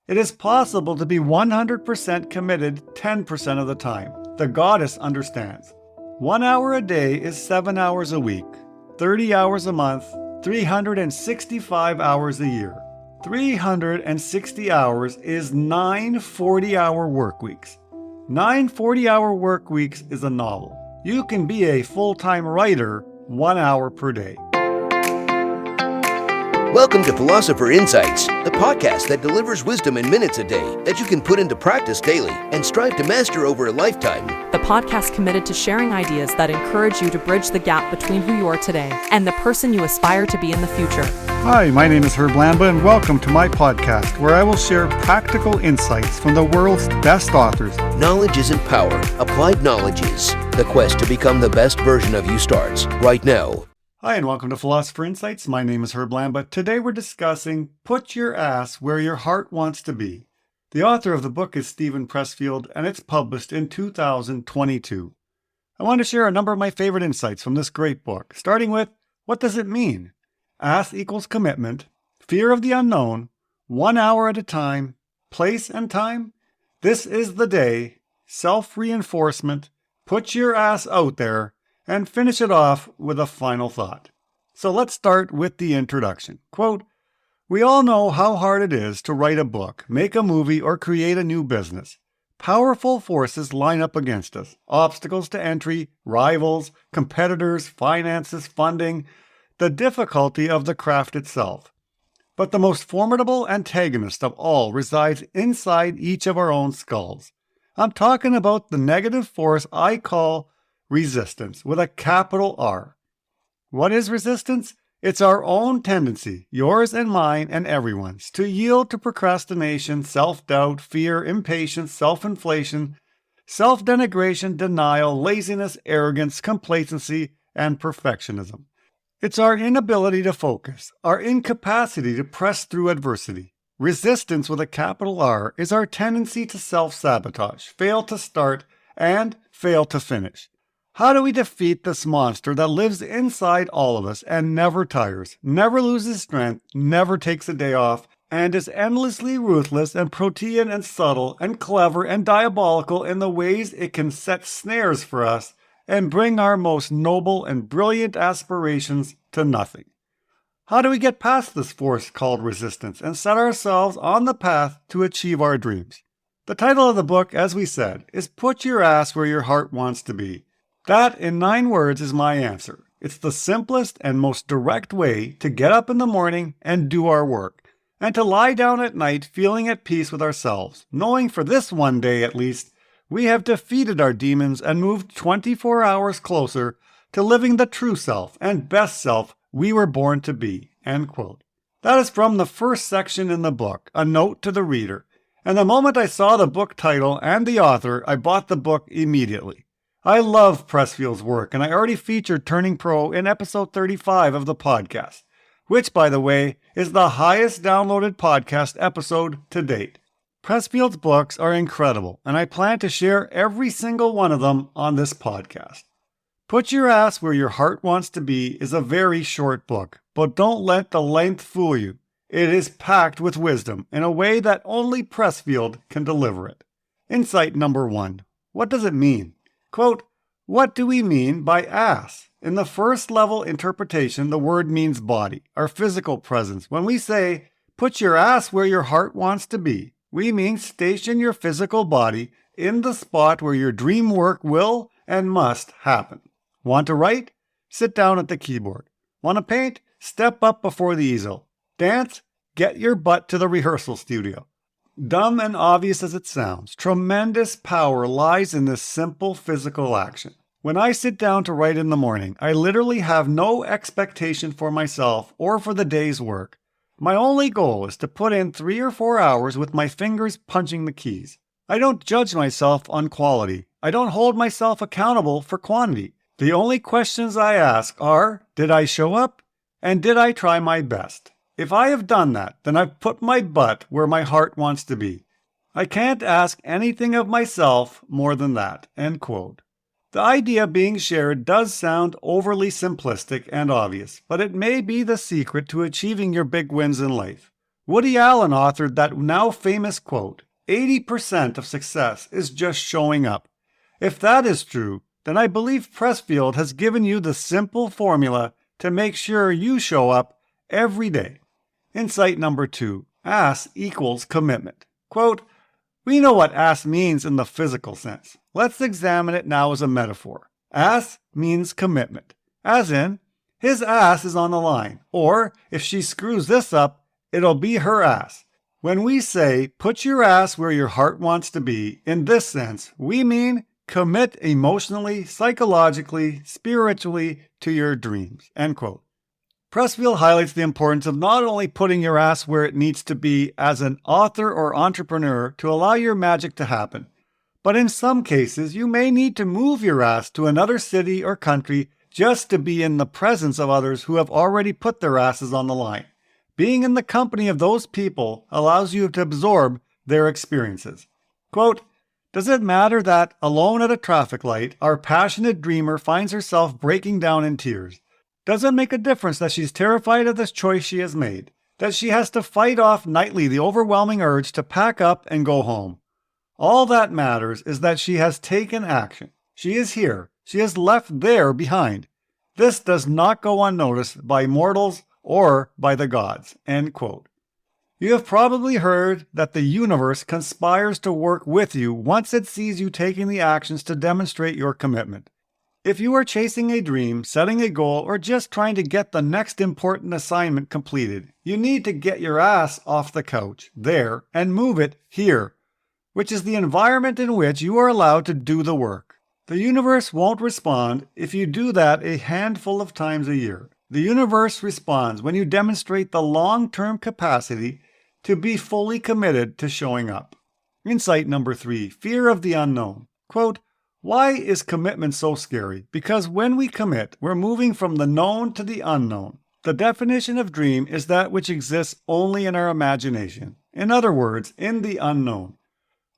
It is possible to be 100% committed 10% of the time. The goddess understands. 1 hour a day is 7 hours a week, 30 hours a month, 365 hours a year. 360 hours is 9 40-hour work weeks. 9 40-hour work weeks is a novel. You can be a full-time writer 1 hour per day. Welcome to Philosopher Insights, the podcast that delivers wisdom in minutes a day that you can put into practice daily and strive to master over a lifetime. The podcast committed to sharing ideas that encourage you to bridge the gap between who you are today and the person you aspire to be in the future. Hi, my name is Herb Lamba, and welcome to my podcast, where I will share practical insights from the world's best authors. Knowledge isn't power. Applied knowledge is. The quest to become the best version of you starts right now. Hi, and welcome to Philosopher Insights. My name is Herb Lamba. Today we're discussing Put Your Ass Where Your Heart Wants to Be. The author of the book is Steven Pressfield, and it's published in 2022. I want to share a number of my favorite insights from this great book, starting with, what does it mean? Ass equals commitment, fear of the unknown, 1 hour at a time, place and time, this is the day, self-reinforcement, put your ass out there, and finish it off with a final thought. So let's start with the introduction. Quote, "We all know how hard it is to write a book, make a movie, or create a new business. Powerful forces line up against us. Obstacles to entry, rivals, competitors, finances, funding, the difficulty of the craft itself. But the most formidable antagonist of all resides inside each of our own skulls. I'm talking about the negative force I call resistance, with a capital R. What is resistance? It's our own tendency, yours and mine and everyone's, to yield to procrastination, self-doubt, fear, impatience, self-inflation, self-denigration, denial, laziness, arrogance, complacency, and perfectionism. It's our inability to focus, our incapacity to press through adversity. Resistance with a capital R is our tendency to self-sabotage, fail to start, and fail to finish. How do we defeat this monster that lives inside all of us and never tires, never loses strength, never takes a day off, and is endlessly ruthless and protean and subtle and clever and diabolical in the ways it can set snares for us and bring our most noble and brilliant aspirations to nothing? How do we get past this force called resistance and set ourselves on the path to achieve our dreams? The title of the book, as we said, is Put Your Ass Where Your Heart Wants to Be. That, in 9 words, is my answer. It's the simplest and most direct way to get up in the morning and do our work, and to lie down at night feeling at peace with ourselves, knowing for this one day at least, we have defeated our demons and moved 24 hours closer to living the true self and best self we were born to be." End quote. That is from the first section in the book, a note to the reader. And the moment I saw the book title and the author, I bought the book immediately. I love Pressfield's work, and I already featured Turning Pro in episode 35 of the podcast, which, by the way, is the highest downloaded podcast episode to date. Pressfield's books are incredible, and I plan to share every single one of them on this podcast. Put Your Ass Where Your Heart Wants to Be is a very short book, but don't let the length fool you. It is packed with wisdom in a way that only Pressfield can deliver it. Insight number 1. What does it mean? Quote, "What do we mean by ass? In the first level interpretation, the word means body, our physical presence. When we say, put your ass where your heart wants to be, we mean station your physical body in the spot where your dream work will and must happen. Want to write? Sit down at the keyboard. Want to paint? Step up before the easel. Dance? Get your butt to the rehearsal studio." Dumb and obvious as it sounds, tremendous power lies in this simple physical action. When I sit down to write in the morning, I literally have no expectation for myself or for the day's work. My only goal is to put in 3 or 4 hours with my fingers punching the keys. I don't judge myself on quality. I don't hold myself accountable for quantity. The only questions I ask are, did I show up? And did I try my best? If I have done that, then I've put my butt where my heart wants to be. I can't ask anything of myself more than that." End quote. The idea being shared does sound overly simplistic and obvious, but it may be the secret to achieving your big wins in life. Woody Allen authored that now famous quote, 80% of success is just showing up. If that is true, then I believe Pressfield has given you the simple formula to make sure you show up every day. Insight number 2, ass equals commitment. Quote, we know what ass means in the physical sense. Let's examine it now as a metaphor. Ass means commitment, as in, his ass is on the line, or if she screws this up, it'll be her ass. When we say, put your ass where your heart wants to be, in this sense, we mean commit emotionally, psychologically, spiritually to your dreams. End quote. Pressfield highlights the importance of not only putting your ass where it needs to be as an author or entrepreneur to allow your magic to happen, but in some cases you may need to move your ass to another city or country just to be in the presence of others who have already put their asses on the line. Being in the company of those people allows you to absorb their experiences. Quote, does it matter that, alone at a traffic light, our passionate dreamer finds herself breaking down in tears? Does it make a difference that she's terrified of this choice she has made? That she has to fight off nightly the overwhelming urge to pack up and go home? All that matters is that she has taken action. She is here. She is left there behind. This does not go unnoticed by mortals or by the gods. End quote. You have probably heard that the universe conspires to work with you once it sees you taking the actions to demonstrate your commitment. If you are chasing a dream, setting a goal, or just trying to get the next important assignment completed, you need to get your ass off the couch, there, and move it here, which is the environment in which you are allowed to do the work. The universe won't respond if you do that a handful of times a year. The universe responds when you demonstrate the long-term capacity to be fully committed to showing up. Insight number 3, fear of the unknown. Quote, why is commitment so scary? Because when we commit, we're moving from the known to the unknown. The definition of dream is that which exists only in our imagination. In other words, in the unknown.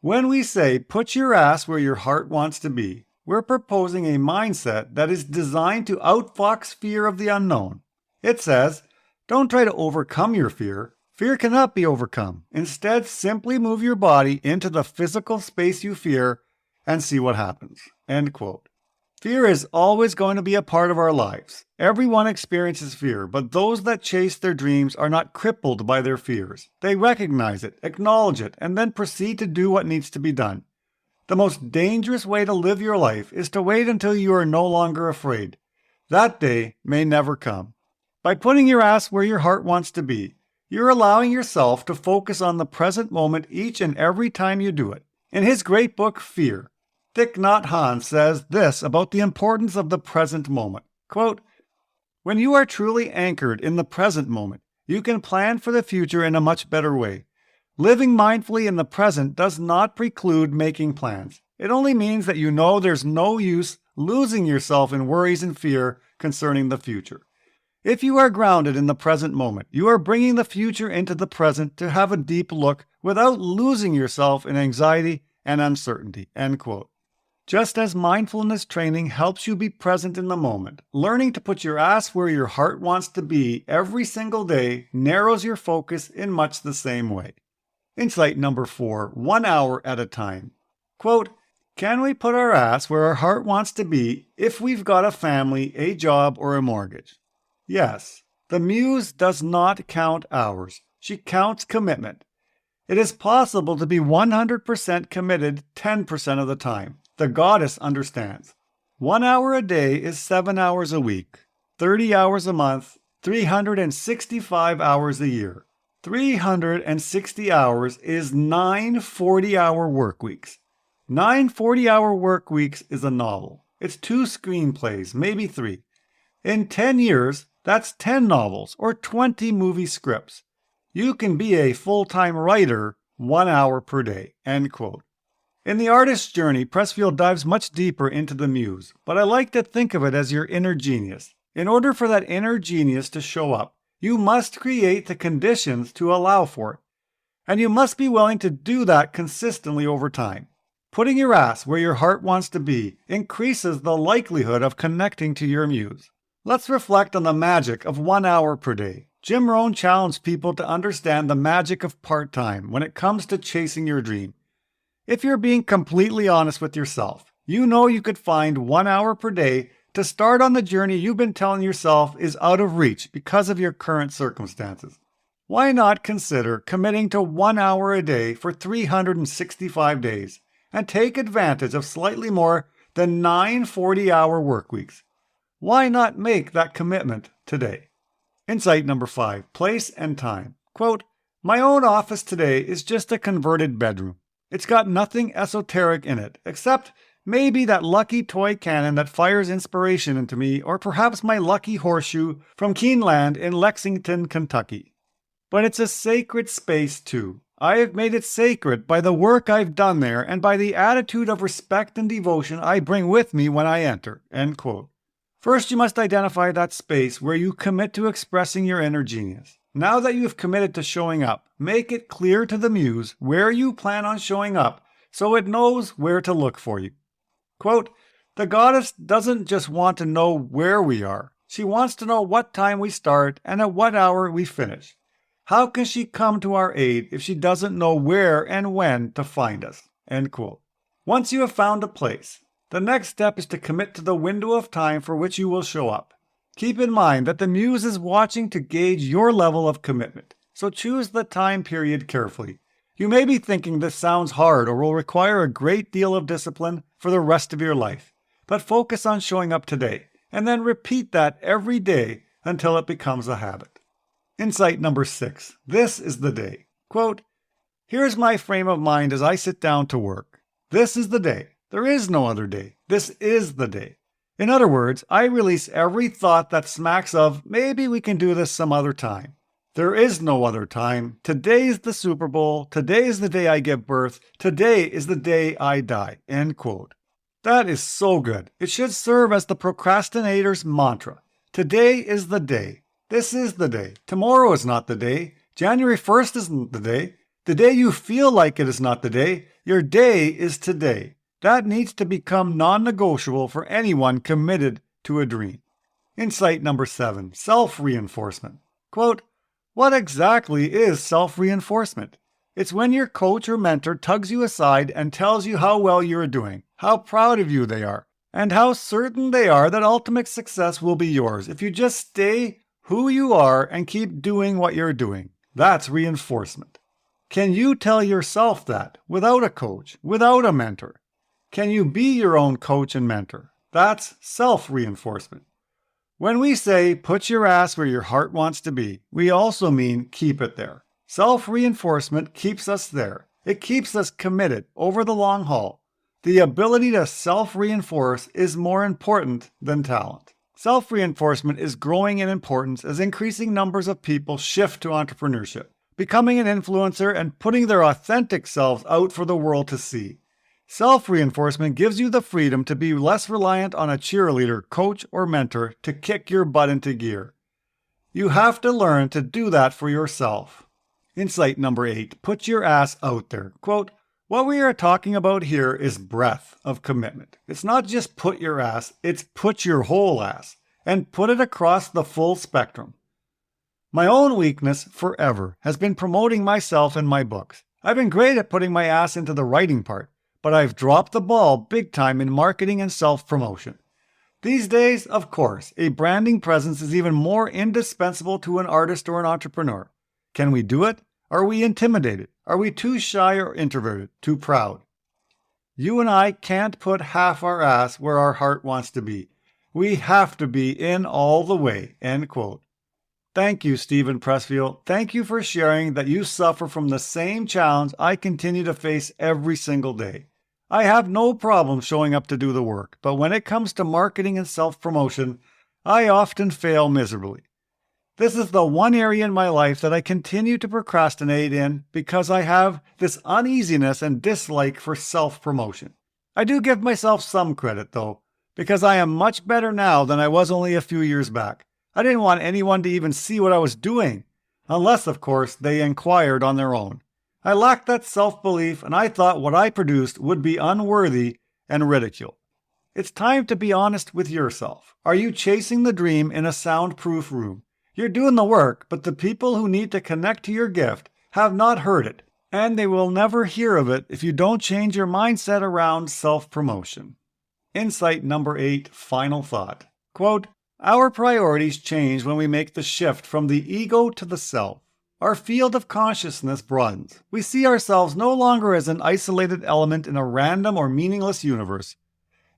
When we say, put your ass where your heart wants to be, we're proposing a mindset that is designed to outfox fear of the unknown. It says, don't try to overcome your fear. Fear cannot be overcome. Instead, simply move your body into the physical space you fear and see what happens. End quote. Fear is always going to be a part of our lives. Everyone experiences fear, but those that chase their dreams are not crippled by their fears. They recognize it, acknowledge it, and then proceed to do what needs to be done. The most dangerous way to live your life is to wait until you are no longer afraid. That day may never come. By putting your ass where your heart wants to be, you're allowing yourself to focus on the present moment each and every time you do it. In his great book, Fear, Thich Nhat Hanh says this about the importance of the present moment. Quote, when you are truly anchored in the present moment, you can plan for the future in a much better way. Living mindfully in the present does not preclude making plans. It only means that you know there's no use losing yourself in worries and fear concerning the future. If you are grounded in the present moment, you are bringing the future into the present to have a deep look without losing yourself in anxiety and uncertainty. End quote. Just as mindfulness training helps you be present in the moment, learning to put your ass where your heart wants to be every single day narrows your focus in much the same way. Insight number 4, 1 hour at a time. Quote, can we put our ass where our heart wants to be if we've got a family, a job, or a mortgage? Yes, the muse does not count hours. She counts commitment. It is possible to be 100% committed 10% of the time. The goddess understands. 1 hour a day is 7 hours a week, 30 hours a month, 365 hours a year. 360 hours is 9 40-hour work weeks. 9 40-hour work weeks is a novel. It's 2 screenplays, maybe 3. In 10 years, that's 10 novels or 20 movie scripts. You can be a full-time writer 1 hour per day. End quote. In The Artist's Journey, Pressfield dives much deeper into the muse, but I like to think of it as your inner genius. In order for that inner genius to show up, you must create the conditions to allow for it. And you must be willing to do that consistently over time. Putting your ass where your heart wants to be increases the likelihood of connecting to your muse. Let's reflect on the magic of 1 hour per day. Jim Rohn challenged people to understand the magic of part-time when it comes to chasing your dream. If you're being completely honest with yourself, you know you could find 1 hour per day to start on the journey you've been telling yourself is out of reach because of your current circumstances. Why not consider committing to 1 hour a day for 365 days and take advantage of slightly more than 9 40-hour work weeks? Why not make that commitment today? Insight number 5, place and time. Quote, "My own office today is just a converted bedroom. It's got nothing esoteric in it, except maybe that lucky toy cannon that fires inspiration into me, or perhaps my lucky horseshoe from Keeneland in Lexington, Kentucky. But it's a sacred space too. I have made it sacred by the work I've done there and by the attitude of respect and devotion I bring with me when I enter." End quote. First, you must identify that space where you commit to expressing your inner genius. Now that you have committed to showing up, make it clear to the muse where you plan on showing up so it knows where to look for you. Quote, "The goddess doesn't just want to know where we are. She wants to know what time we start and at what hour we finish. How can she come to our aid if she doesn't know where and when to find us?" End quote. Once you have found a place, the next step is to commit to the window of time for which you will show up. Keep in mind that the muse is watching to gauge your level of commitment, so choose the time period carefully. You may be thinking this sounds hard or will require a great deal of discipline for the rest of your life, but focus on showing up today, and then repeat that every day until it becomes a habit. Insight number 6, this is the day. Quote, "Here's my frame of mind as I sit down to work. This is the day. There is no other day. This is the day." In other words, I release every thought that smacks of, maybe we can do this some other time. There is no other time. Today is the Super Bowl. Today is the day I give birth. Today is the day I die. End quote. That is so good. It should serve as the procrastinator's mantra. Today is the day. This is the day. Tomorrow is not the day. January 1st isn't the day. The day you feel like it is not the day. Your day is today. That needs to become non-negotiable for anyone committed to a dream. Insight number 7, self-reinforcement. Quote, "What exactly is self-reinforcement? It's when your coach or mentor tugs you aside and tells you how well you're doing, how proud of you they are, and how certain they are that ultimate success will be yours if you just stay who you are and keep doing what you're doing. That's reinforcement. Can you tell yourself that without a coach, without a mentor? Can you be your own coach and mentor? That's self-reinforcement. When we say put your ass where your heart wants to be, we also mean keep it there. Self-reinforcement keeps us there. It keeps us committed over the long haul. The ability to self-reinforce is more important than talent. Self-reinforcement is growing in importance as increasing numbers of people shift to entrepreneurship, becoming an influencer and putting their authentic selves out for the world to see. Self-reinforcement gives you the freedom to be less reliant on a cheerleader, coach, or mentor to kick your butt into gear. You have to learn to do that for yourself. Insight number 8, put your ass out there. Quote, "What we are talking about here is breadth of commitment. It's not just put your ass, it's put your whole ass, and put it across the full spectrum." My own weakness forever has been promoting myself in my books. I've been great at putting my ass into the writing part, but I've dropped the ball big time in marketing and self-promotion. These days, of course, a branding presence is even more indispensable to an artist or an entrepreneur. Can we do it? Are we intimidated? Are we too shy or introverted? Too proud? You and I can't put half our ass where our heart wants to be. We have to be in all the way. End quote. Thank you, Steven Pressfield. Thank you for sharing that you suffer from the same challenge I continue to face every single day. I have no problem showing up to do the work, but when it comes to marketing and self-promotion, I often fail miserably. This is the one area in my life that I continue to procrastinate in because I have this uneasiness and dislike for self-promotion. I do give myself some credit, though, because I am much better now than I was only a few years back. I didn't want anyone to even see what I was doing, unless, of course, they inquired on their own. I lacked that self-belief, and I thought what I produced would be unworthy and ridiculed. It's time to be honest with yourself. Are you chasing the dream in a soundproof room? You're doing the work, but the people who need to connect to your gift have not heard it, and they will never hear of it if you don't change your mindset around self-promotion. Insight number 8, final thought. Quote, our priorities change when we make the shift from the ego to the self. Our field of consciousness broadens. We see ourselves no longer as an isolated element in a random or meaningless universe.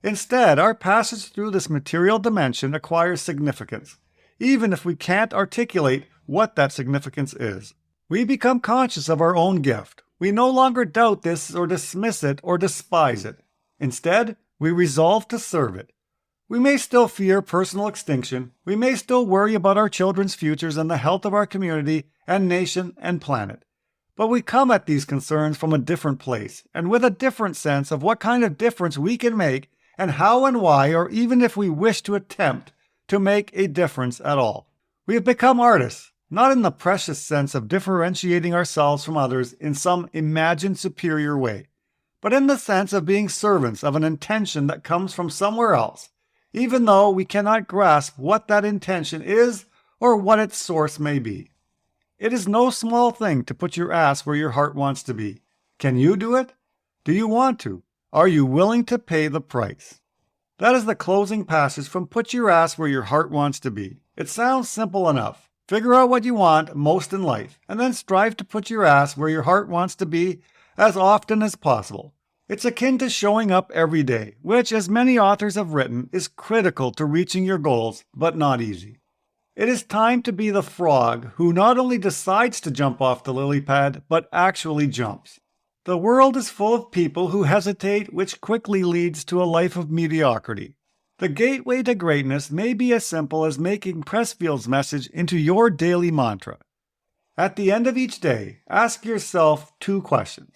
Instead, our passage through this material dimension acquires significance, even if we can't articulate what that significance is. We become conscious of our own gift. We no longer doubt this or dismiss it or despise it. Instead, we resolve to serve it. We may still fear personal extinction. We may still worry about our children's futures and the health of our community and nation and planet. But we come at these concerns from a different place and with a different sense of what kind of difference we can make and how and why, or even if we wish to attempt to make a difference at all. We have become artists, not in the precious sense of differentiating ourselves from others in some imagined superior way, but in the sense of being servants of an intention that comes from somewhere else, even though we cannot grasp what that intention is or what its source may be. It is no small thing to put your ass where your heart wants to be. Can you do it? Do you want to? Are you willing to pay the price? That is the closing passage from Put Your Ass Where Your Heart Wants to Be. It sounds simple enough. Figure out what you want most in life, and then strive to put your ass where your heart wants to be as often as possible. It's akin to showing up every day, which, as many authors have written, is critical to reaching your goals, but not easy. It is time to be the frog who not only decides to jump off the lily pad, but actually jumps. The world is full of people who hesitate, which quickly leads to a life of mediocrity. The gateway to greatness may be as simple as making Pressfield's message into your daily mantra. At the end of each day, ask yourself 2 questions.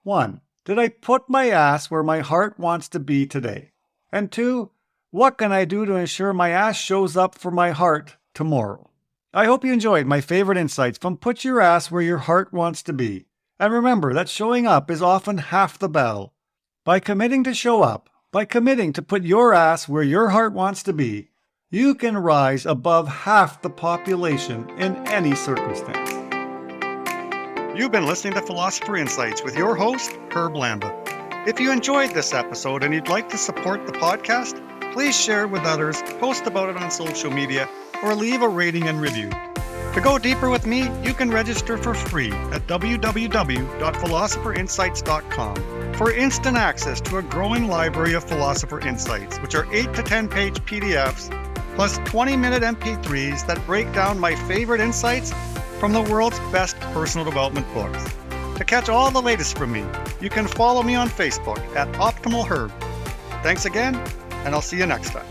1. Did I put my ass where my heart wants to be today? And 2. What can I do to ensure my ass shows up for my heart tomorrow? I hope you enjoyed my favorite insights from Put Your Ass Where Your Heart Wants to Be. And remember that showing up is often half the battle. By committing to show up, by committing to put your ass where your heart wants to be, you can rise above half the population in any circumstance. You've been listening to Philosopher Insights with your host, Herb Lamba. If you enjoyed this episode and you'd like to support the podcast, please share it with others, post about it on social media, or leave a rating and review. To go deeper with me, you can register for free at www.philosopherinsights.com for instant access to a growing library of Philosopher Insights, which are 8 to 10-page PDFs, plus 20-minute MP3s that break down my favorite insights from the world's best personal development books. To catch all the latest from me, you can follow me on Facebook at Optimal Herb. Thanks again, and I'll see you next time.